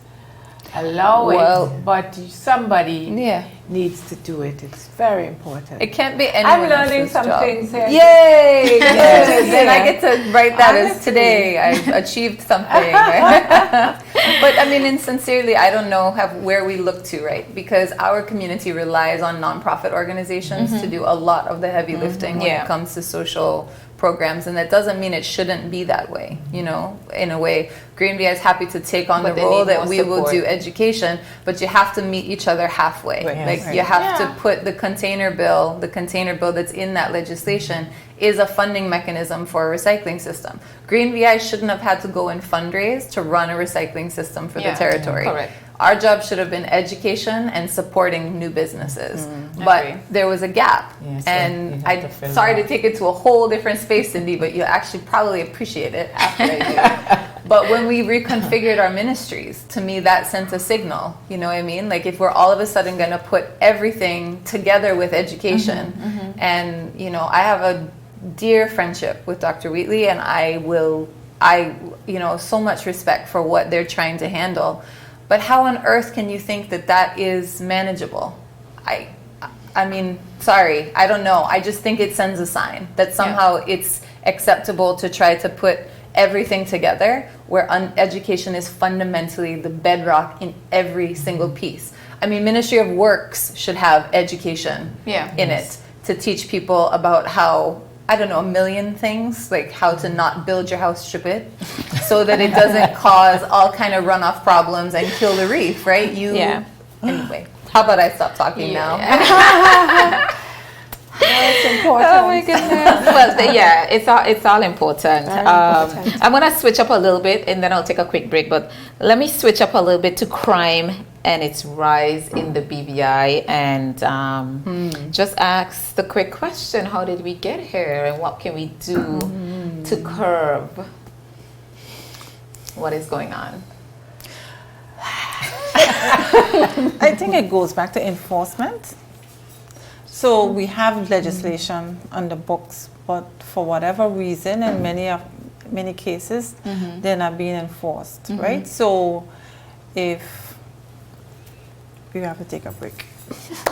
allow Well, it, but somebody Yeah. needs to do it. It's very important. It can't be anyone I'm learning else's some job. things here. Yay! Yes. Then I get to write that as Honestly. today. I achieved something. Right? But I mean, and sincerely, I don't know where we look to, right? Because our community relies on nonprofit organizations to do a lot of the heavy lifting when Yeah. it comes to social programs, and that doesn't mean it shouldn't be that way. In a way, Green VI is happy to take on But the they role need that more we will support. do education, but you have to meet each other halfway. Right. Like Yes. you have to put the container bill that's in that legislation is a funding mechanism for a recycling system. Green VI shouldn't have had to go and fundraise to run a recycling system for Yeah, the territory. correct. Our job should have been education and supporting new businesses. But agree. there was a gap. Yeah, so and you'd have to I'm fill sorry that. to take it to a whole different space, Cindy, but you actually probably appreciate it after I do. But when we reconfigured our ministries, to me that sent a signal. You know what I mean? Like if we're all of a sudden going to put everything together with education, and I have a dear friendship with Dr. Wheatley, and I so much respect for what they're trying to handle. But how on earth can you think that is manageable? I mean, sorry, I don't know. I just think it sends a sign that somehow it's acceptable to try to put everything together where education is fundamentally the bedrock in every single piece. I mean, Ministry of Works should have education in it to teach people about how, I don't know, a million things, like how to not build your house stupid so that it doesn't cause all kind of runoff problems and kill the reef, right? Anyway, how about I stop talking now? It's important. Oh my goodness. Well, it's all important. Very important. I'm gonna switch up a little bit, and then I'll take a quick break. But let me switch up a little bit to crime and its rise in the BVI, and just ask the quick question: how did we get here, and what can we do to curb what is going on? I think it goes back to enforcement. So we have legislation on the books, but for whatever reason, in many cases, they're not being enforced, right? So if you have to take a break.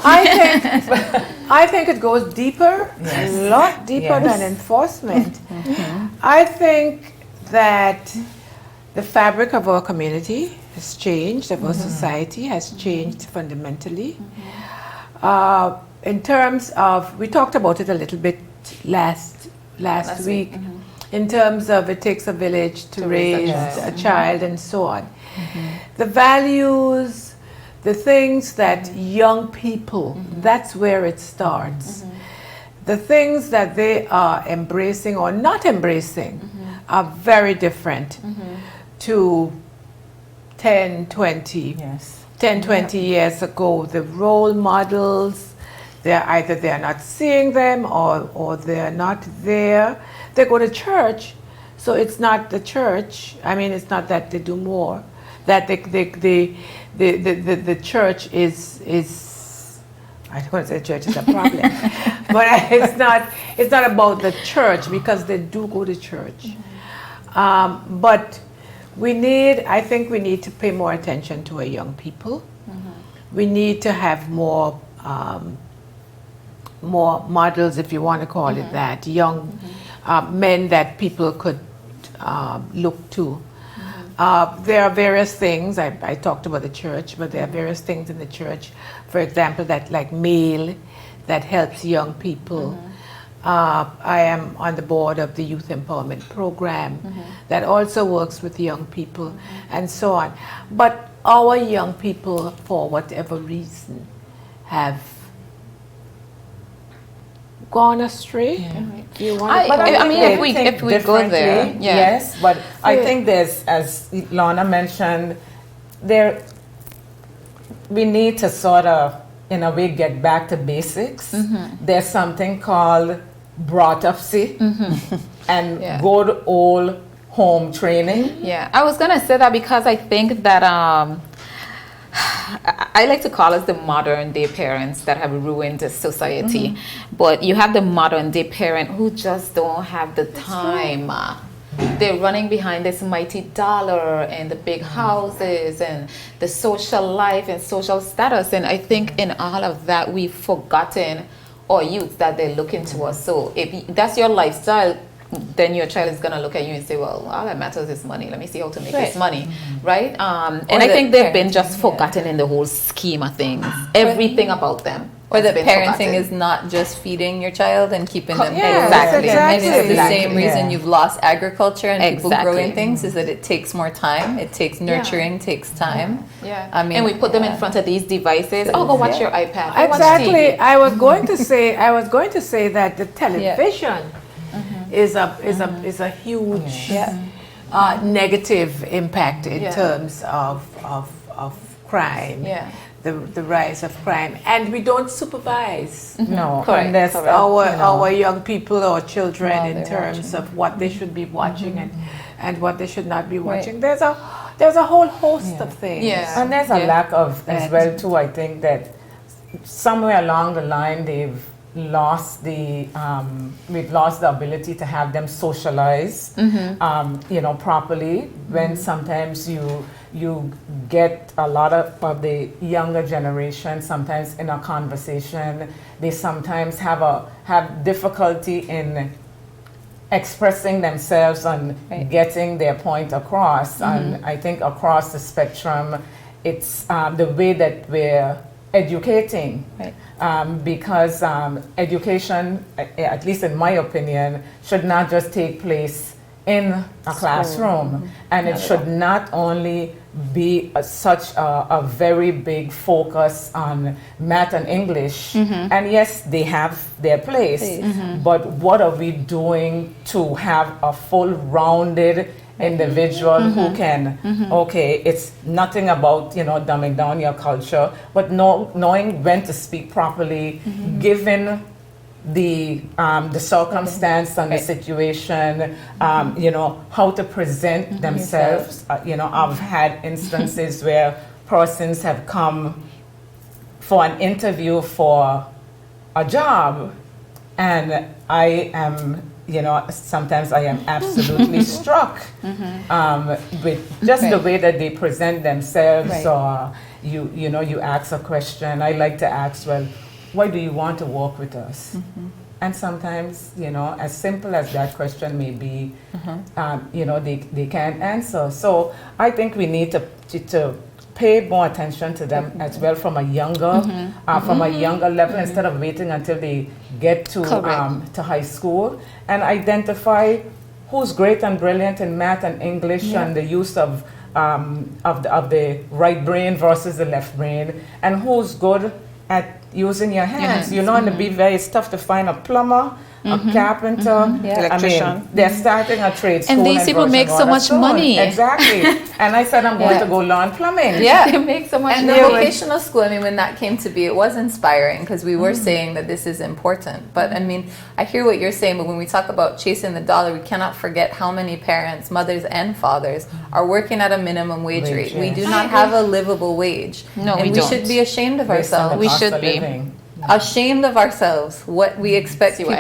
I think it goes deeper, a lot deeper than enforcement. I think that the fabric of our community has changed, of our society has changed fundamentally. In terms of, we talked about it a little bit last week, in terms of it takes a village to raise a child and so on. The values, the things that young people, that's where it starts. The things that they are embracing or not embracing are very different to 10, 20 years ago. The role models, they're not seeing them or they're not there. They go to church, so it's not the church. I mean, it's not that they do more. That the church is I don't want to say church is a problem, but it's not about the church, because they do go to church. But I think we need to pay more attention to our young people. We need to have more models, if you want to call it that, young men that people could look to. There are various things, I talked about the church, but there are various things in the church, for example, that like Mail, that helps young people. I am on the board of the Youth Empowerment Program that also works with young people and so on. But our young people, for whatever reason, have gone astray. I mean, if we go there, yes, but I think there's, as Lorna mentioned, we need to sort of, in a way, get back to basics. There's something called brought-upsy and good old home training. Yeah, I was gonna say that because I think that I like to call us the modern day parents that have ruined the society. But you have the modern day parent who just don't have the time. They're running behind this mighty dollar and the big houses and the social life and social status. And I think in all of that, we've forgotten our youth that they're looking to us. So if that's your lifestyle, then your child is going to look at you and say, well, all that matters is money. Let me see how to make this money, right? And I think they've been just forgotten in the whole scheme of things. Everything about them. Or that parenting is not just feeding your child and keeping them exactly. And it's the same reason you've lost agriculture and people growing things, is that it takes more time. It takes nurturing, takes time. Yeah. I mean, and we put them in front of these devices. Oh, go watch your iPad. Exactly. I was going to say that the television is a huge negative impact in terms of crime. Yeah. The rise of crime, and we don't supervise. No, correct. Our young people, our children, in terms of what they should be watching and what they should not be watching. There's a whole host of things. Yeah. And there's a lack of, as well too, I think that somewhere along the line we've lost the ability to have them socialize, properly. When sometimes you get a lot of the younger generation, sometimes in a conversation, they sometimes have difficulty in expressing themselves and getting their point across. And I think across the spectrum, it's the way that we're educating. Because education, at least in my opinion, should not just take place in a classroom, and it should not only be such a very big focus on math and English. And yes, they have their place, but what are we doing to have a full rounded individual who can, okay, it's nothing about, dumbing down your culture, but knowing when to speak properly, given the circumstance and the situation, how to present themselves. I've had instances where persons have come for an interview for a job, and I am, sometimes I am absolutely struck with just the way that they present themselves, or you ask a question. I like to ask, well, why do you want to work with us? And sometimes, as simple as that question may be, they can't answer. So I think we need to pay more attention to them as well from a younger level, instead of waiting until they get to high school, and identify who's great and brilliant in math and English and the use of the right brain versus the left brain, and who's good at using your hands. And it's tough to find a plumber, a carpenter, electrician. They're starting a trade school. And these people make so much money. Exactly. And I said, I'm going to go learn plumbing. Yeah. They make so much And the money. vocational school, when that came to be, it was inspiring, because we were saying that this is important. But I hear what you're saying, but when we talk about chasing the dollar, we cannot forget how many parents, mothers and fathers, are working at a minimum wage rate. We do not have a livable wage. No, and we don't. should be ashamed of ourselves. We should be. Ashamed of ourselves, what we expect people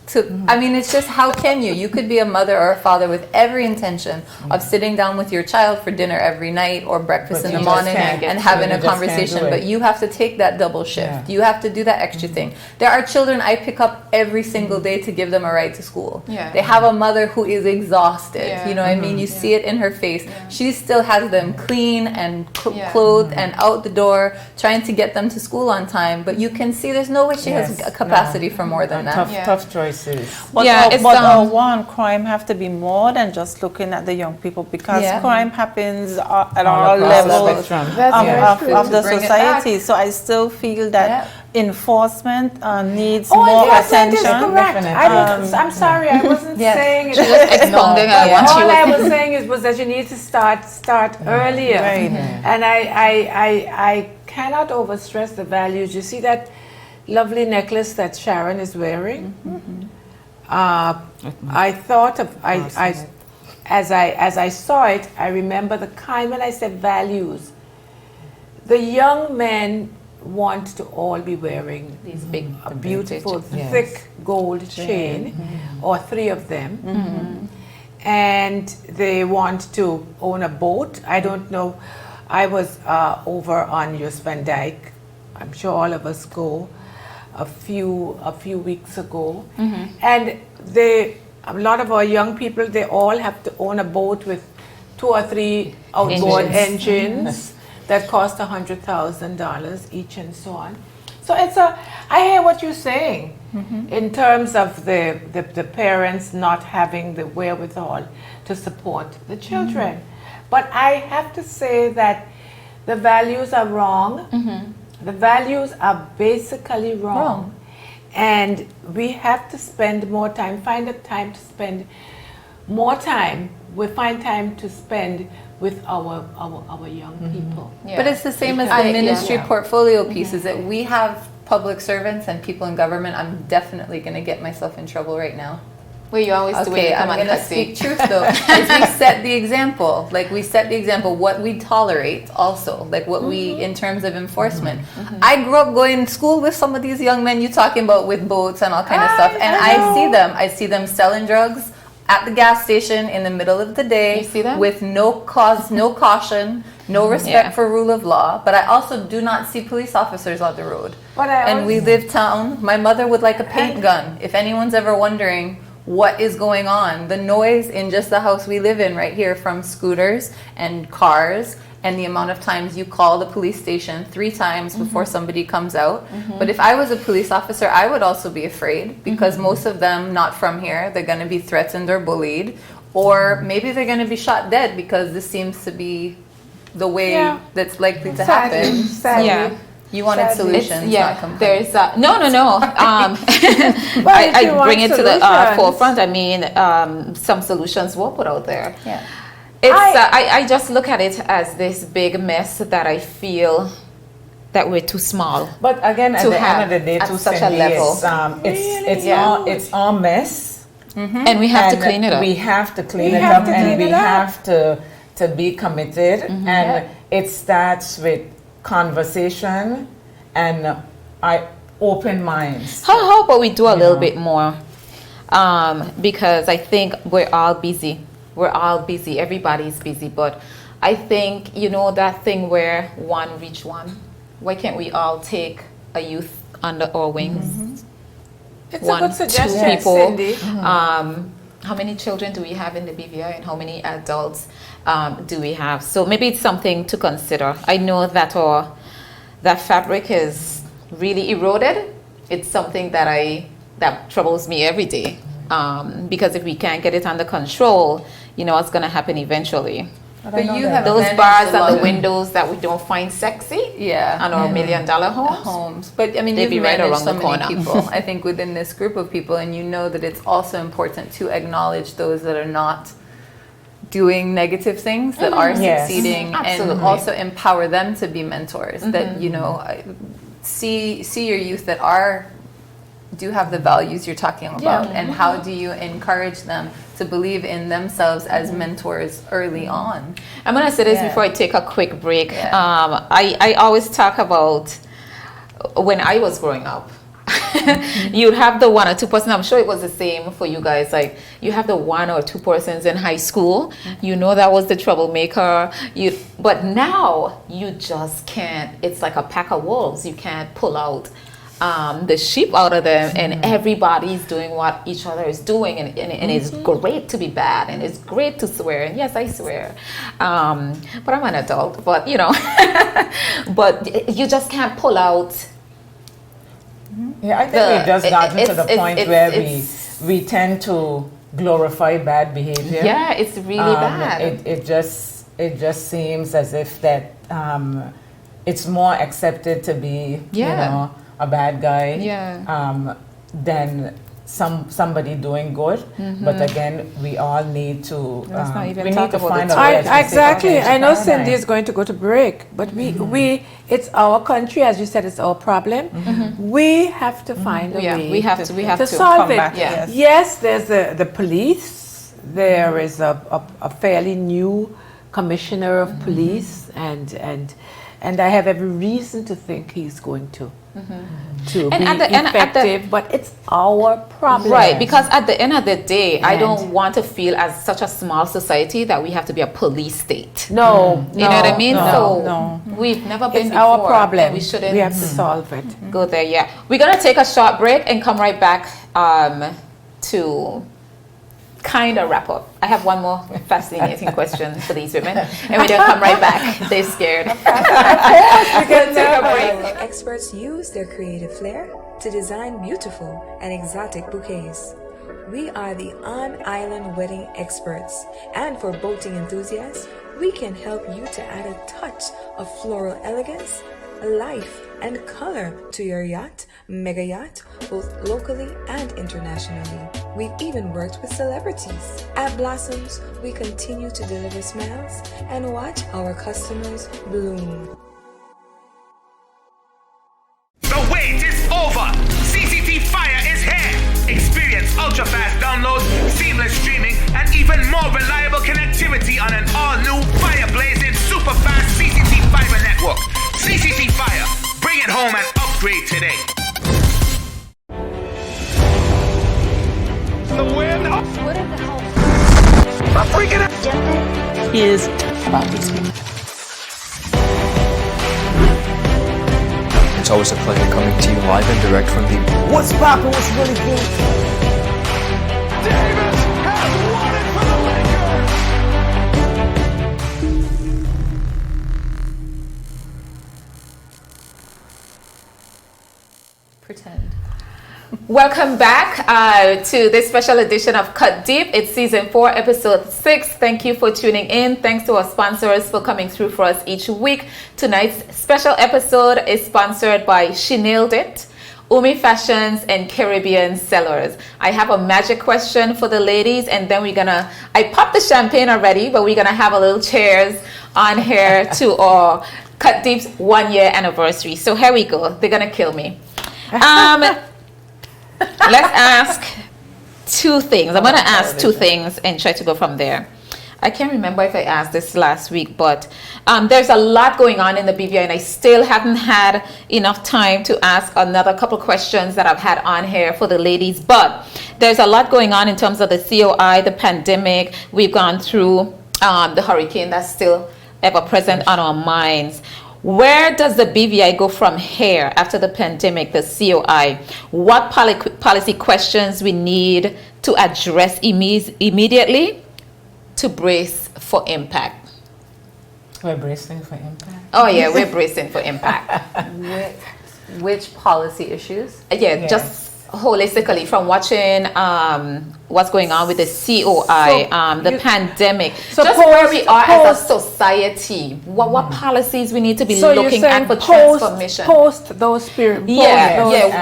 to. It's just, how can you? You could be a mother or a father with every intention of sitting down with your child for dinner every night or breakfast in the morning and having a conversation, but you have to take that double shift. You have to do that extra thing. There are children I pick up every single day to give them a ride to school. They have a mother who is exhausted. You see it in her face. She still has them clean and clothed and out the door, trying to get them to school on time, but you can see there's no way she has a capacity for more than that. Tough choices. But crime have to be more than just looking at the young people, because crime happens at all levels of the society. So I still feel that enforcement needs more attention. I'm sorry, I wasn't saying it. All I was saying was that you need to start earlier. And I cannot overstress the values. You see that lovely necklace that Sharon is wearing? I thought of, as I saw it, I remember the kind, when I said values, the young men want to all be wearing these big, beautiful, thick gold chain, or 3 of them. And they want to own a boat. I don't know. I was over on US Van Dyke. I'm sure all of us go. A few weeks ago, and a lot of our young people, they all have to own a boat with 2 or 3 outboard engines that cost $100,000 each, and so on. So I hear what you're saying in terms of the parents not having the wherewithal to support the children, but I have to say that the values are wrong. The values are basically wrong. And we have to spend more time, find a time to spend more time. We find time to spend with our young people. But it's the same as the ministry portfolio pieces, that we have public servants and people in government. I'm definitely going to get myself in trouble right now. Well, you always do it. I'm going to speak truth, though. Is we set the example. What we tolerate also. What we, in terms of enforcement. I grew up going to school with some of these young men you're talking about, with boats and all kind of stuff. And I see them selling drugs at the gas station in the middle of the day. You see them? With no cause, no caution, no respect for rule of law. But I also do not see police officers on the road. And we live town. My mother would like a paint gun. If anyone's ever wondering what is going on, the noise in just the house we live in right here, from scooters and cars, and the amount of times you call the police station 3 times before somebody comes out. But if I was a police officer, I would also be afraid, because most of them not from here, they're going to be threatened or bullied, or maybe they're going to be shot dead, because this seems to be the way that's likely to happen. Sadly. You wanted Sadly. solutions, not complaints. There's no. if you I want bring it to the solutions. forefront. I mean, some solutions were put out there. Yeah. It's I just look at it as this big mess that I feel that we're too small. But again, at to the have end of the day, at too, such a Cindy, level. it's our mess, and we have to and clean it up. We have to clean We it have up, to and clean we it up. have to be committed. And it starts with conversation and open minds. How about we do a little bit more? Because I think we're all busy. Everybody's busy. But I think, you know, that thing where one reach one. Why can't we all take a youth under our wings? It's One, a good suggestion, two people. Cindy. How many children do we have in the BVI and how many adults do we have? So maybe it's something to consider. I know that that fabric is really eroded. It's something that troubles me every day. Because if we can't get it under control, you know what's going to happen eventually. But you have those managed bars a lot and the of- windows that we don't find sexy on our $1 million homes. But I mean, They'd you've be right managed around so the many corner. people, I think, within this group of people, and you know that it's also important to acknowledge those that are not doing negative things, that are Yes. succeeding, and Absolutely. also empower them to be mentors. That, you know, see your youth that do have the values you're talking about, and how do you encourage them to believe in themselves as mentors early on? I'm going to say this Yeah. before I take a quick break. Yeah. I always talk about when I was growing up. You'd have the 1 or 2 person. I'm sure it was the same for you guys. Like you have the 1 or 2 persons in high school. You know that was the troublemaker. But now you just can't. It's like a pack of wolves. You can't pull out the sheep out of them, and everybody's doing what each other is doing, and it's great to be bad, and it's great to swear, and yes, I swear, but I'm an adult, but you know, but you just can't pull out. Yeah, I think we've just gotten to the point where we tend to glorify bad behavior. Yeah, it's really bad. It just seems as if that it's more accepted to be, you know, a bad guy than somebody doing good. But again, we all need to we need to find a way. Exactly. I know Cindy is going to go to break, but we it's our country, as you said, it's our problem. We have to find a way. We have to solve come it. back, Yeah. Yes, there's the police. There is a fairly new commissioner of police, and I have every reason to think he's going to be effective, but it's our problem. Right, because at the end of the day, I don't want to feel as such a small society that we have to be a police state. No, You know what I mean? No. We've never been It's before. our problem. We shouldn't. We have to solve it. Go there, yeah. We're going to take a short break and come right back to kind of wrap up. I have one more fascinating question for these women, and we're going to come right back. They're scared. We'll take a break. Experts use their creative flair to design beautiful and exotic bouquets. We are the on-island wedding experts, and for boating enthusiasts, we can help you to add a touch of floral elegance, life, and color to your yacht, mega yacht, both locally and internationally. We've even worked with celebrities. At Blossoms, we continue to deliver smiles and watch our customers bloom. The wait is over! CCT Fire is here! Experience ultra-fast downloads, seamless streaming, and even more reliable connectivity on an all-new fire-blazing super-fast CCT Fiber network. CCT Fire, bring it home and upgrade today. The win! What in the hell? I'm freaking out! Is about these people. It's always a pleasure coming to you live and direct from the What's poppin'? What's really good? Davis has won it for the Lakers! Pretend. Welcome back to this special edition of Cut Deep. It's season 4, episode 6. Thank you for tuning in. Thanks to our sponsors for coming through for us each week. Tonight's special episode is sponsored by She Nailed It, Umi Fashions, and Caribbean Sellers. I have a magic question for the ladies, and then I popped the champagne already, but we're gonna have a little cheers on here to our Cut Deep's 1-year anniversary. So here we go. They're gonna kill me. Let's ask 2 things. I'm going to ask 2 things and try to go from there. I can't remember if I asked this last week, but there's a lot going on in the BVI, and I still haven't had enough time to ask another couple questions that I've had on here for the ladies. But there's a lot going on in terms of the COI, the pandemic. We've gone through the hurricane that's still ever present on our minds. Where does the BVI go from here after the pandemic, the COI? What policy questions we need to address immediately to brace for impact? We're bracing for impact. Oh yeah, we're bracing for impact. Which policy issues? Yeah, just holistically, from watching what's going on with the COI, the pandemic, so just where we are as a society, what policies we need to be looking at for transformation. Post those periods.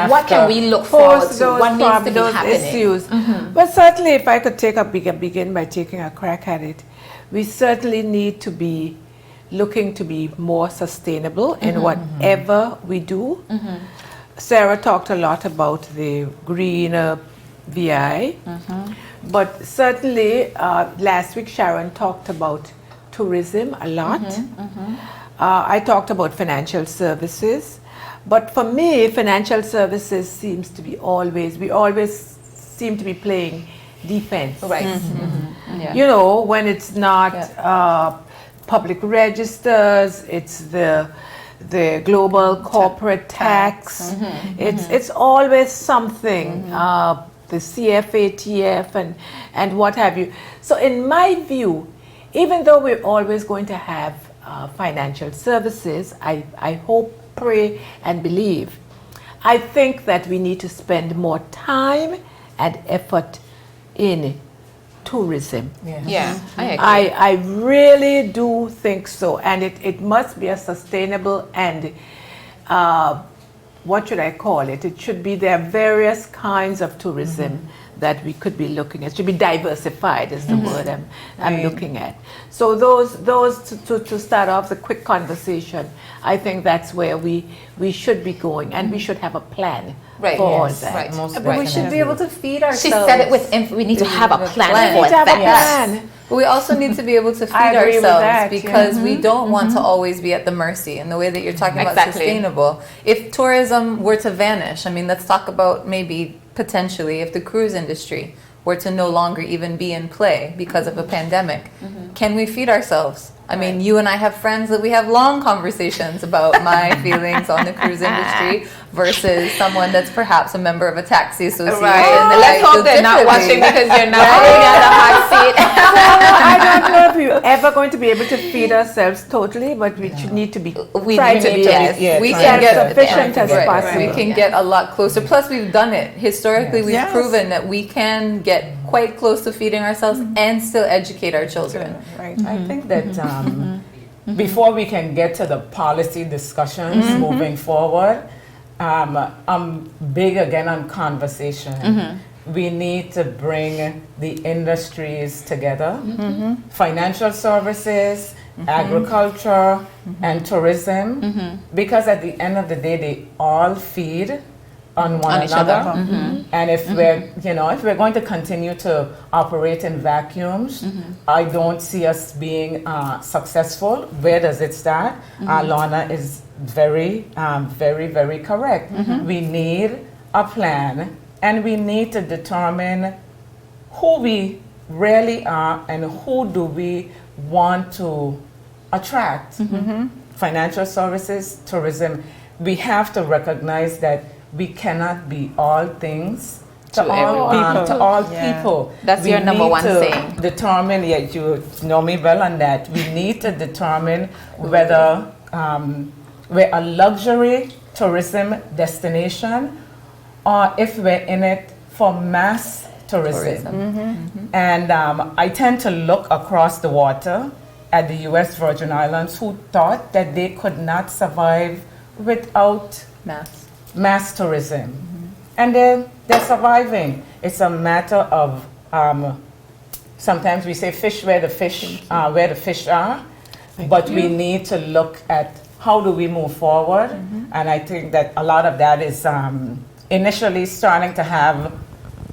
What can we look forward to? What needs to be happening? Issues. But certainly, if I could begin by taking a crack at it, we certainly need to be looking to be more sustainable in whatever we do. Sarah talked a lot about the greener VI, but certainly last week Sharon talked about tourism a lot. I talked about financial services, but for me, financial services seems to be we always seem to be playing defense. Right. You know, when it's not public registers, it's the global corporate tax. It's always something, the CFATF and what have you. So in my view, even though we're always going to have financial services, I hope, pray, and believe, I think that we need to spend more time and effort in tourism. Yeah, I agree. I really do think so, and it must be a sustainable and what should I call it? It should be there are various kinds of tourism that we could be looking at. It should be diversified is the word I'm looking at. So those to start off the quick conversation, I think that's where we should be going, and we should have a plan for all that. Right. But we should be able to feed ourselves. She said it with we need to have a plan for have a that. plan. But we also need to be able to feed agree with ourselves that, because we don't want to always be at the mercy. And the way that you're talking about sustainable, if tourism were to vanish, I mean, let's talk about maybe potentially if the cruise industry were to no longer even be in play because of a pandemic, can we feed ourselves? I mean, you and I have friends that we have long conversations about my feelings on the cruise industry versus someone that's perhaps a member of a taxi association. Right. Let's hope they're not watching because you're not putting me on the hot seat. I don't know if we're ever going to be able to feed ourselves totally, but we should need to be we can get sufficient as possible. We can get a lot closer. Plus, we've done it historically. We've proven that we can get quite close to feeding ourselves and still educate our children. Right. I think that before we can get to the policy discussions moving forward, I'm big again on conversation. We need to bring the industries together, financial services, agriculture, and tourism, because at the end of the day, they all feed on one another. And if we're going to continue to operate in vacuums, I don't see us being successful. Where does it start? Lorna is very, very correct. We need a plan, and we need to determine who we really are and who do we want to attract. Financial services, tourism. We have to recognize that we cannot be all things to all people. That's your number one saying. Determine, you know me well on that. We need to determine whether we're a luxury tourism destination or if we're in it for mass tourism. And I tend to look across the water at the U.S. Virgin Islands, who thought that they could not survive without mass tourism. And they're surviving. It's a matter of, sometimes we say fish where the fish are, but we need to look at how do we move forward. And I think that a lot of that is initially starting to have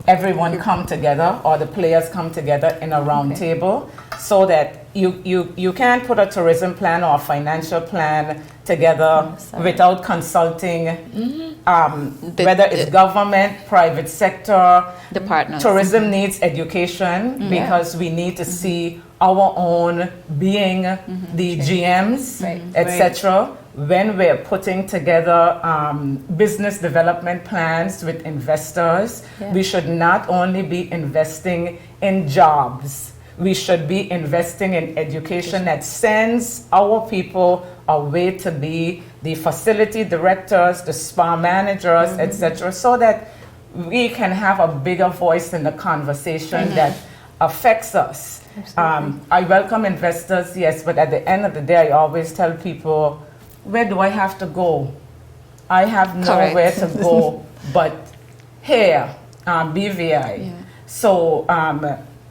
everyone come together, or the players come together in a round table, so that you can't put a tourism plan or a financial plan together without consulting whether it's government, private sector, the partners. Tourism needs education because we need to see our own being the GMs, etc. When we're putting together business development plans with investors, we should not only be investing in jobs, we should be investing in education that sends our people away to be the facility directors, the spa managers, etc., so that we can have a bigger voice in the conversation that affects us. I welcome investors, yes, but at the end of the day, I always tell people, where do I have to go? I have nowhere to go but here, BVI. So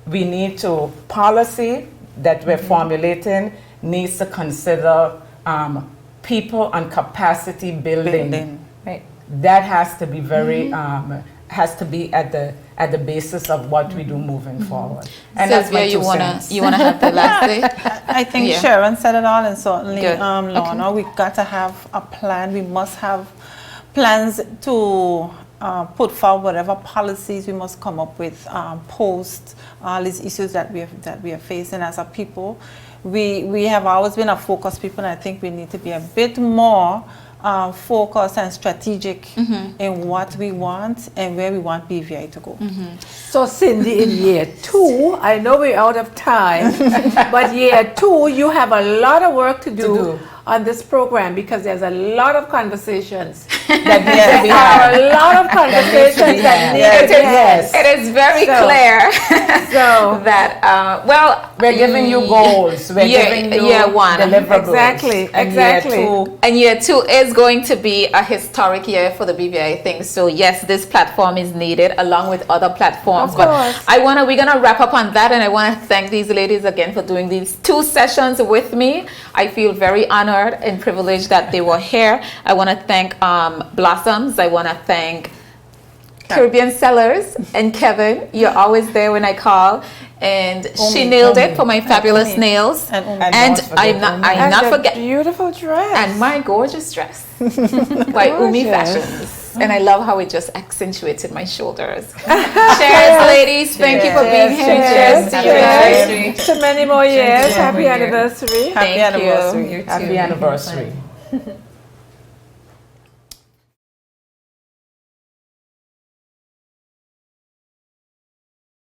we need to, policy that we're formulating needs to consider people and capacity building. That has to be very, has to be at the basis of what we do moving forward. And that's my you wanna have the last say? I think Sharon said it all, and certainly Lorna, we've got to have a plan. We must have plans to put forward whatever policies we must come up with post all these issues that we are facing as a people. We have always been a focused people, and I think we need to be a bit more focused and strategic in what we want and where we want BVI to go. So Cindy, in year 2, I know we're out of time, but year 2, you have a lot of work to do on this program, because there's a lot of conversations that need to be had. A lot of conversations that need to be had. It is very clear that, well, we're giving you goals. We're giving you deliverables. Exactly. And year 2 is going to be a historic year for the BVI thing. So yes, this platform is needed along with other platforms. But we're gonna wrap up on that, and I want to thank these ladies again for doing these 2 sessions with me. I feel very honored and privileged that they were here. I want to thank Blossoms. I want to thank Caribbean Sellers and Kevin. You're always there when I call. And she nailed it for my fabulous nails. And I'm not forgetting beautiful dress. And my gorgeous dress by Umi Fashions. And I love how it just accentuated my shoulders. Cheers, ladies. Thank you for being here. Cheers to you guys. To many more years. Happy anniversary. Happy anniversary. Happy anniversary.